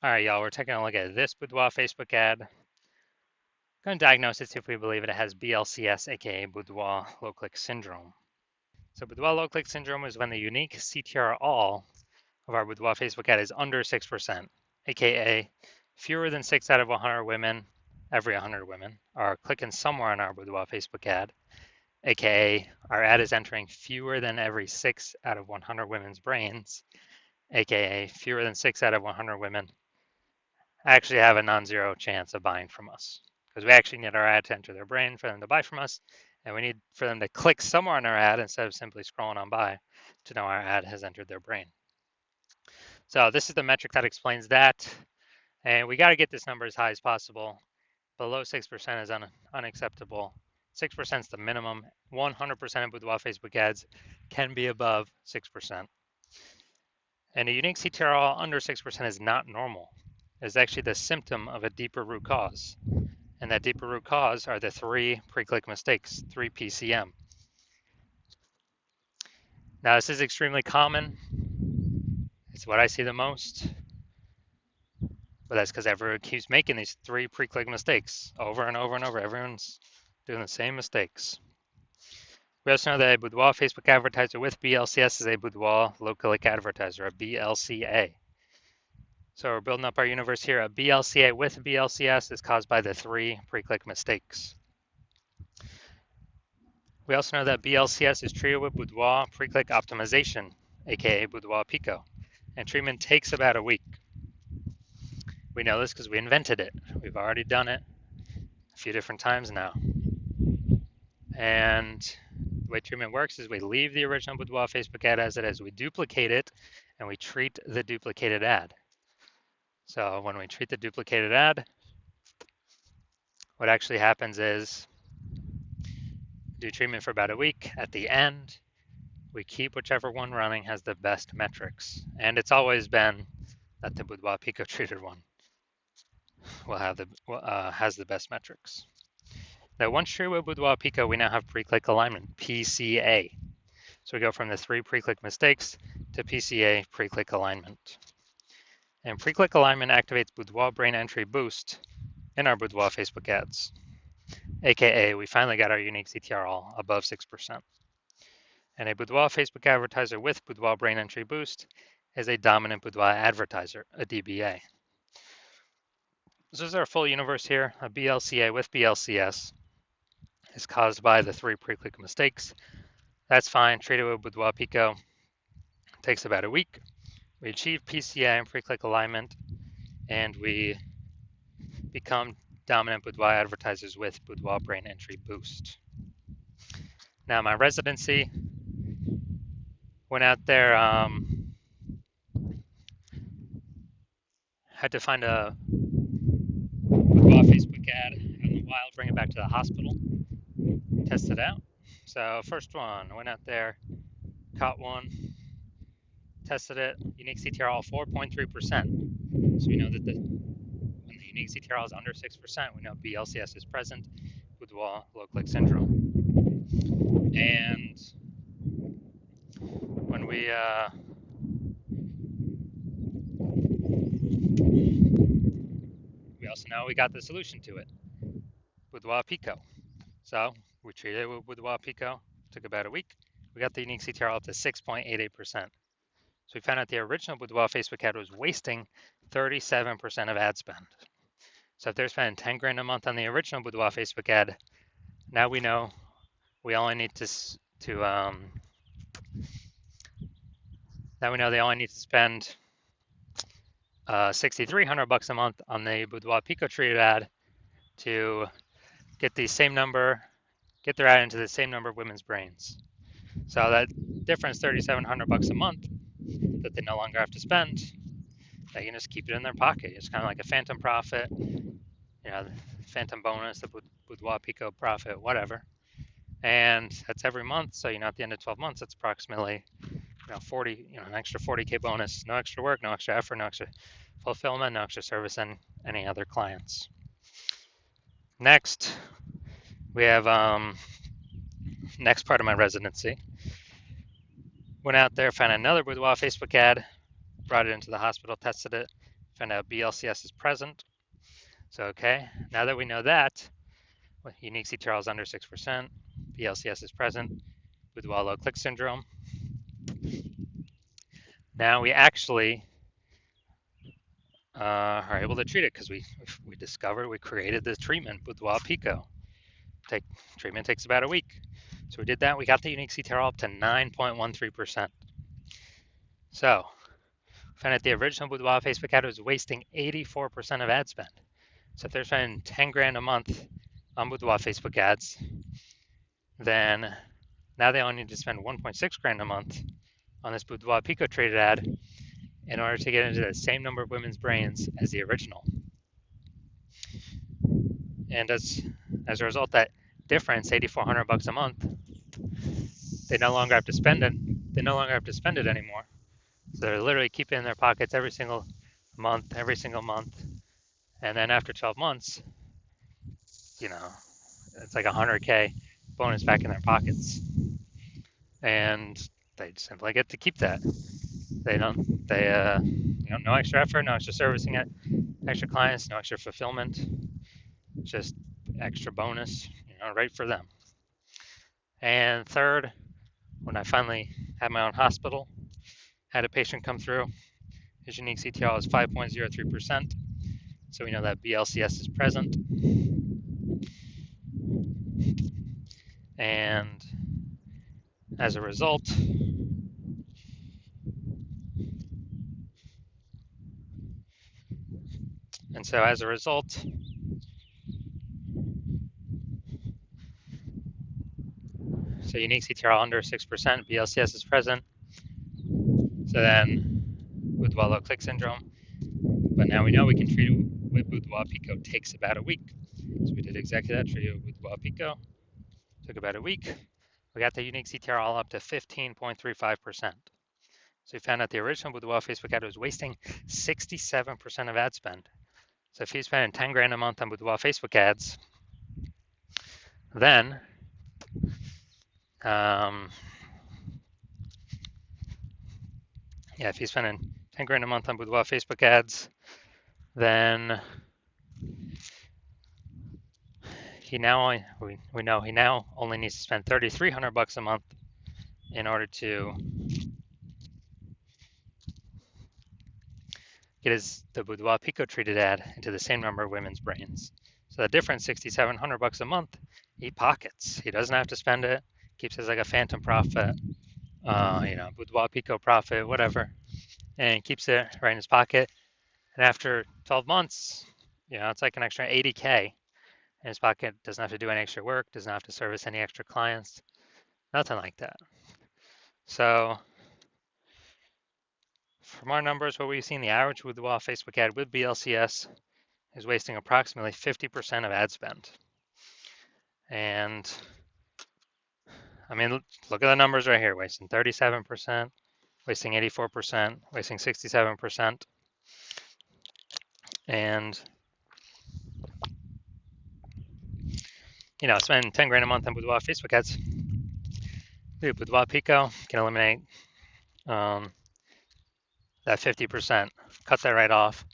All right, y'all, we're taking a look at this Boudoir Facebook ad. Going to diagnose it, see if we believe it has BLCS, aka Boudoir low click syndrome. So Boudoir low click syndrome is when the unique CTR all of our Boudoir Facebook ad is under 6%, aka fewer than 6 out of 100 women, every 100 women, are clicking somewhere on our Boudoir Facebook ad, aka our ad is entering fewer than every 6 out of 100 women's brains, aka fewer than 6 out of 100 women actually have a non-zero chance of buying from us, because we actually need our ad to enter their brain for them to buy from us, and we need for them to click somewhere on our ad instead of simply scrolling on by to know our ad has entered their brain. So this is the metric that explains that, and we got to get this number as high as possible. Below 6% is unacceptable. 6% is the minimum. 100% of Boudoir Facebook ads can be above 6%. And a unique CTRL under 6% is not normal. It's actually the symptom of a deeper root cause. And that deeper root cause are the 3 pre-click mistakes, 3 PCM. Now, this is extremely common. It's what I see the most. But that's because everyone keeps making these 3 pre-click mistakes over and over and over. Everyone's doing the same mistakes. We also know that a Boudoir Facebook advertiser with BLCS is a Boudoir low-click advertiser, a BLCA. So we're building up our universe here. A BLCA with BLCS is caused by the 3 pre-click mistakes. We also know that BLCS is treated with Boudoir pre-click optimization, aka Boudoir Pico, and treatment takes about a week. We know this because we invented it. We've already done it a few different times now. And the way treatment works is we leave the original Boudoir Facebook ad as it is. We duplicate it, and we treat the duplicated ad. So when we treat the duplicated ad, what actually happens is do treatment for about a week. At the end, we keep whichever one running has the best metrics. And it's always been that the Boudoir Pico treated one will have has the best metrics. Now, once treated with Boudoir Pico, we now have pre-click alignment, PCA. So we go from the 3 pre-click mistakes to PCA pre-click alignment. And pre-click alignment activates Boudoir brain entry boost in our Boudoir Facebook ads, aka we finally got our unique CTR all above 6%. And a Boudoir Facebook advertiser with Boudoir brain entry boost is a dominant Boudoir advertiser, a DBA. This is our full universe here. A BLCA with BLCS is caused by the 3 pre-click mistakes. That's fine. Treated with Boudoir Pico. It takes about a week. We achieve PCA and pre-click alignment, and we become dominant Boudoir advertisers with Boudoir brain entry boost. Now, my residency went out there, had to find a Boudoir Facebook ad out in the wild, bring it back to the hospital, test it out. So first one, went out there, caught one, tested it, unique CTR all 4.3%. So we know that when the unique CTR is under 6%, we know BLCS is present, Boudoir low click syndrome. And when we also know we got the solution to it, Boudoir Pico. So we treated it with Boudoir Pico, took about a week. We got the unique CTR up to 6.88%. So we found out the original Boudoir Facebook ad was wasting 37% of ad spend. So if they're spending 10 grand a month on the original Boudoir Facebook ad, now we know we only need now we know they only need to spend $6,300 a month on the Boudoir Pico treated ad to get the same number, get their ad into the same number of women's brains. So that difference, $3,700 a month, that they no longer have to spend, they can just keep it in their pocket. It's kind of like a phantom profit, phantom bonus, the Boudoir Pico profit, whatever. And that's every month. So, at the end of 12 months, it's approximately, 40, an extra 40K bonus, no extra work, no extra effort, no extra fulfillment, no extra service, and any other clients. Next, we have next part of my residency. Went out there, found another Boudoir Facebook ad, brought it into the hospital, tested it, Found out BLCS is present. So, okay, now that we know that, unique CTRL is under 6%, BLCS is present, Boudoir low click syndrome. Now we actually are able to treat it because we discovered, we created this treatment, Boudoir Pico. Treatment takes about a week. So we did that. We got the unique CTRL up to 9.13%. So found that the original Boudoir Facebook ad was wasting 84% of ad spend. So if they're spending 10 grand a month on Boudoir Facebook ads, then now they only need to spend 1.6 grand a month on this Boudoir Pico traded ad in order to get into the same number of women's brains as the original. And as a result, that difference, $8,400 a month, they no longer have to spend it. They no longer have to spend it anymore. So they're literally keeping it in their pockets every single month. And then after 12 months, it's like 100K bonus back in their pockets. And they simply get to keep that. No extra effort, no extra servicing it, extra clients, no extra fulfillment, just extra bonus, right for them. And third, when I finally had my own hospital, had a patient come through, his unique CTRL is 5.03%. So we know that BLCS is present. And as a result, so unique CTRL under 6%, BLCS is present. So then Boudoir low click syndrome. But now we know we can treat it with Boudoir Pico. Takes about a week. So we did exactly that, treated it with Boudoir Pico. Took about a week. We got the unique CTRL up to 15.35%. So we found out the original Boudoir Facebook ad was wasting 67% of ad spend. So if he's spending 10 grand a month on Boudoir Facebook ads, then if he's spending 10 grand a month on Boudoir Facebook ads, then we know he now only needs to spend $3,300 a month in order to get the Boudoir Pico treated ad into the same number of women's brains. So the difference, $6,700 a month, he pockets. He doesn't have to spend it. Keeps it as like a phantom profit, Boudoir Pico profit, whatever, and keeps it right in his pocket. And after 12 months, it's like an extra 80K in his pocket. Doesn't have to do any extra work. Doesn't have to service any extra clients. Nothing like that. So from our numbers, what we've seen, the average Boudoir Facebook ad with BLCS is wasting approximately 50% of ad spend. And I mean, look at the numbers right here, wasting 37%, wasting 84%, wasting 67%. And, spending 10 grand a month on Boudoir Facebook ads. Boudoir Pico can eliminate that 50%, cut that right off,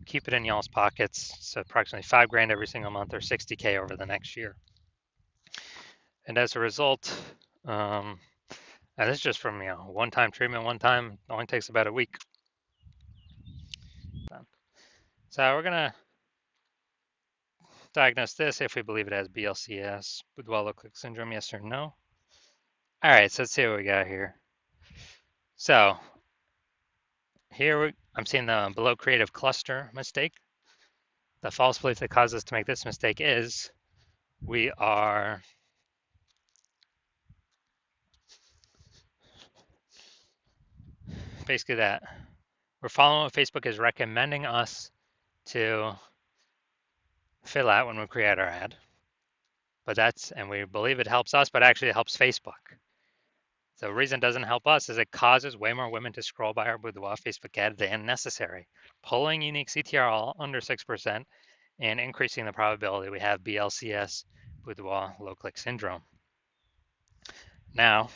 keep it in y'all's pockets. So approximately 5 grand every single month, or 60K over the next year. And as a result, and this is just from one-time treatment, it only takes about a week. So we're gonna diagnose this if we believe it has BLCS, Boudoir low click syndrome, yes or no. All right, so let's see what we got here. So here I'm seeing the below creative cluster mistake. The false belief that caused us to make this mistake is we are basically that we're following what Facebook is recommending us to fill out when we create our ad. And we believe it helps us, but actually it helps Facebook. The reason it doesn't help us is it causes way more women to scroll by our Boudoir Facebook ad than necessary, pulling unique CTRL under 6% and increasing the probability we have BLCS, Boudoir low click syndrome. Now,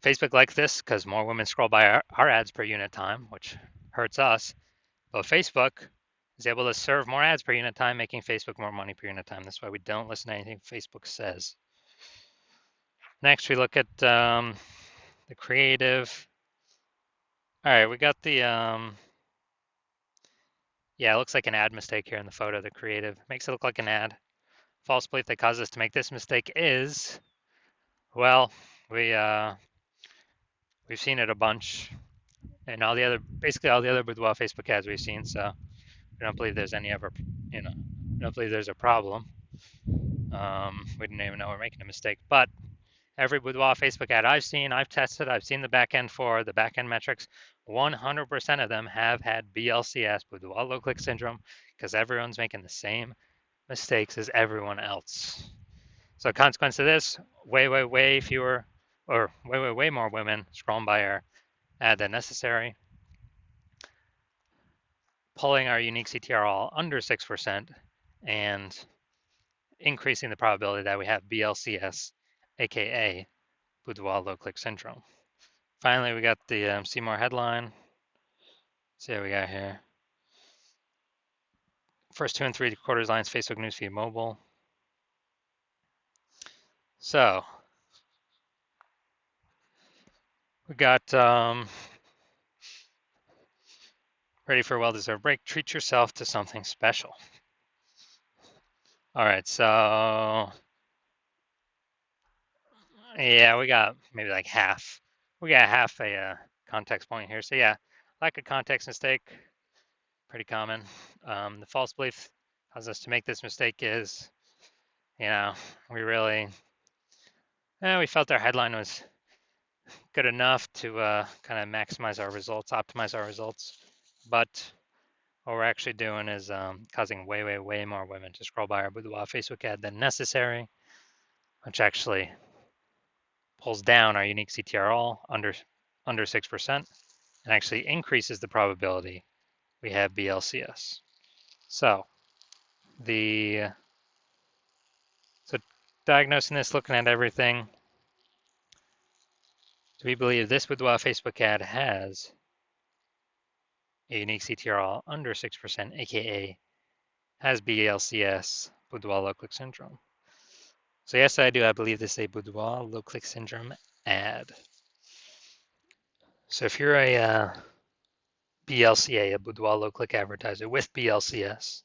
Facebook likes this because more women scroll by our ads per unit time, which hurts us. But Facebook is able to serve more ads per unit time, making Facebook more money per unit time. That's why we don't listen to anything Facebook says. Next, we look at the creative. All right, we got the, yeah, it looks like an ad mistake here in the photo. The creative makes it look like an ad. False belief that causes us to make this mistake is, well, we've seen it a bunch, and basically all the other Boudoir Facebook ads we've seen. So we don't believe there's any ever, we don't believe there's a problem. We didn't even know we're making a mistake. But every Boudoir Facebook ad I've seen, I've tested, I've seen the backend for the backend metrics. 100% of them have had BLCS, Boudoir low click syndrome, because everyone's making the same mistakes as everyone else. So, consequence of this, way fewer, or way more women scrolling by our ad than necessary, pulling our unique CTR under 6%, and increasing the probability that we have BLCS, aka Boudoir low click syndrome. Finally, we got the see more headline. Let's see what we got here. First 2 and 3/4 lines, Facebook newsfeed mobile. So we got ready for a well-deserved break. Treat yourself to something special. All right, so yeah, we got maybe like half. We got half a context point here. So yeah, lack of context mistake, pretty common. The false belief causes us to make this mistake is, we really, we felt our headline was good enough to kind of maximize our results, optimize our results. But what we're actually doing is causing way more women to scroll by our Boudoir Facebook ad than necessary, which actually pulls down our unique CTR under 6% and actually increases the probability we have BLCS. So diagnosing this, looking at everything, do we believe this Boudoir Facebook ad has a unique CTR under 6%, aka has BLCS, Boudoir low click syndrome? So yes, I do. I believe this is a Boudoir low click syndrome ad. So if you're a BLCA, a Boudoir low click advertiser with BLCS,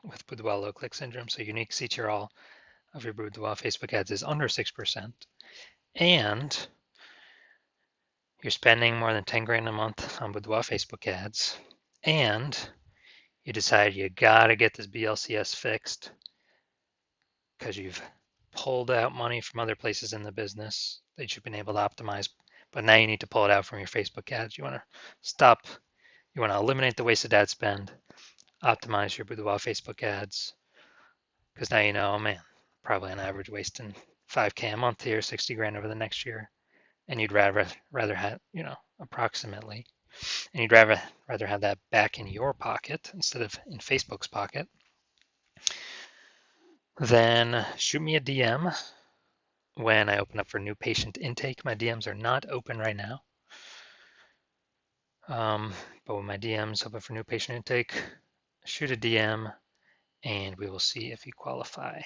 with Boudoir low click syndrome, so unique CTR of your Boudoir Facebook ads is under 6%, and you're spending more than 10 grand a month on Boudoir Facebook ads, and you decide you gotta get this BLCS fixed because you've pulled out money from other places in the business that you've been able to optimize, but now you need to pull it out from your Facebook ads. You want to eliminate the wasted ad spend, optimize your Boudoir Facebook ads, because now you know, oh man, probably on average wasting 5K a month here, 60 grand over the next year, and you'd rather have, approximately, and you'd rather have that back in your pocket instead of in Facebook's pocket, then shoot me a DM when I open up for new patient intake. My DMs are not open right now. But when my DMs open for new patient intake, shoot a DM and we will see if you qualify.